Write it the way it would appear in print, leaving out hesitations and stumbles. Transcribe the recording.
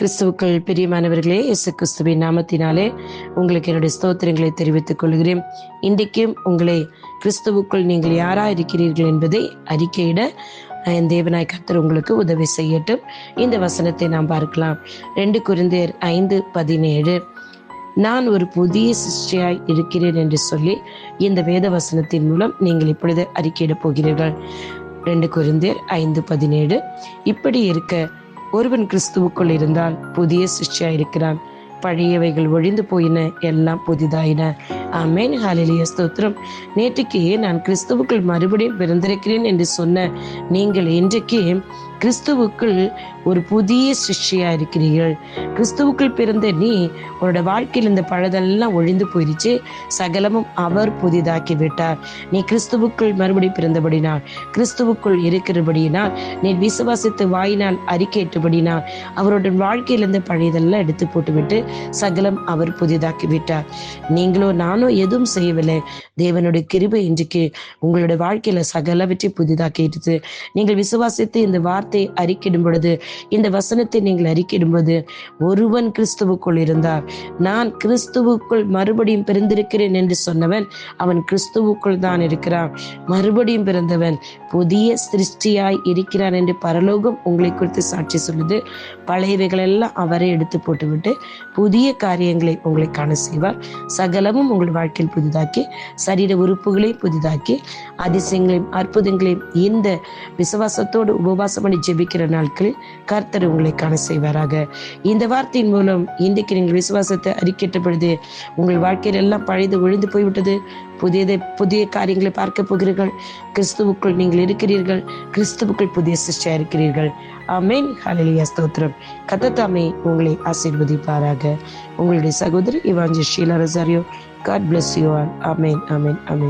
கிறிஸ்துவுக்குள் பிரியமானவர்களே, இயேசு கிறிஸ்துவின் நாமத்தினாலே உங்களுக்கு என்னுடைய ஸ்தோத்திரங்களை தெரிவித்துக் கொள்கிறேன். இன்றைக்கும் உங்களை கிறிஸ்துவுக்குள் நீங்கள் யாராக இருக்கிறீர்கள் என்பதை அறிக்கையிட என் தேவனாய் கர்த்தர் உங்களுக்கு உதவி செய்யட்டும். இந்த வசனத்தை நாம் பார்க்கலாம். 2 கொரிந்தியர் 5:17. நான் ஒரு புதிய சிருஷ்டியாய் இருக்கிறேன் என்று சொல்லி இந்த வேத வசனத்தின் மூலம் நீங்கள் இப்பொழுது அறிக்கையிடப் போகிறீர்கள். 2 கொரிந்தியர் 5:17. இப்படி இருக்க ஒருவன் கிறிஸ்துவுக்குள் இருந்தால் புதிய சிருஷ்டியாய் இருக்கிறான், பழையவைகள் ஒழிந்து போயின, எல்லாம் புதிதாயின. ஆமென், ஹல்லேலூயா, ஸ்தோத்திரம். நேற்றுக்கு நான் கிறிஸ்துவுக்குள் மறுபடியும் பிறந்திருக்கிறேன் என்று சொன்ன நீங்கள் இன்றைக்கு கிறிஸ்துவுக்குள் ஒரு புதிய சிருஷ்டியா இருக்கிறீர்கள். கிறிஸ்துவுக்குள் பிறந்த நீ உன்னோட வாழ்க்கையில் இந்த பழதெல்லாம் ஒழிந்து போயிடுச்சு, சகலமும் அவர் புதிதாக்கி விட்டார். நீ கிறிஸ்துவுக்குள் மறுபடி பிறந்தபடினால், கிறிஸ்துவுக்குள் இருக்கிறபடியினால், நீ விசுவாசித்து வாயினால் அறிக்கையிட்டபடினால் அவருடைய வாழ்க்கையில் இருந்த பழையதெல்லாம் எடுத்து போட்டுவிட்டு சகலம் அவர் புதிதாக்கி விட்டார். நீங்களோ நானோ எதுவும் செய்யவில்லை. தேவனுடைய கிருபை இன்றைக்கு உங்களுடைய வாழ்க்கையில சகலவற்றை புதிதாக்கிட்டு நீங்கள் விசுவாசித்து இந்த வார்த்தை அறிக்கையிடும் பொழுது, இந்த வசனத்தை நீங்கள் அறிக்கையிடும் பொழுது, ஒருவன் கிறிஸ்துவுக்குள் இருந்தார், நான் கிறிஸ்துவுக்குள் மறுபடியும் பிறந்திருக்கிறேன் என்று சொன்னவன் அவன் கிறிஸ்துவுக்குள் தான் இருக்கிறான். மறுபடியும் பிறந்தவன் புதிய சிருஷ்டியாய் இருக்கிறான் என்று பரலோகம் உங்களை குறித்து சாட்சி சொல்லுது. பழையவைகள் எல்லாம் அவரை எடுத்து போட்டுவிட்டு புதிய காரியங்களை உங்களை காண செய்வார். சகலமும் உங்கள் வாழ்க்கையில் புதிதாக்கி, சரீர உறுப்புகளையும் புதிதாக்கி, அதிசயங்களையும் அற்புதங்களையும் இந்த விசுவாசத்தோடு உபவாசம் பண்ணி ஜெபிக்கிற நாட்களில் கர்த்தர் உங்களை காண செய்வாராக. இந்த வார்த்தையின் மூலம் இன்றைக்கு நீங்கள் விசுவாசத்தை அறிக்கையிட்ட பொழுது உங்கள் வாழ்க்கையில் எல்லாம் பழையது ஒழிந்து போய்விட்டது. புதிய காரியங்களை பார்க்க போகிறீர்கள். கிறிஸ்துவுக்குள் நீங்கள் இருக்கிறீர்கள். கிறிஸ்துவுக்குள் புதிய சிருஷ்டியா இருக்கிறீர்கள். ஆமென், ஹல்லேலூயா, ஸ்தோத்திரம். கர்த்தர் தாமே உங்களை ஆசீர்வதிப்பாராக. உங்களுடைய சகோதரி evangelist Sheela Rosario. God bless you all. Amen, amen, amen.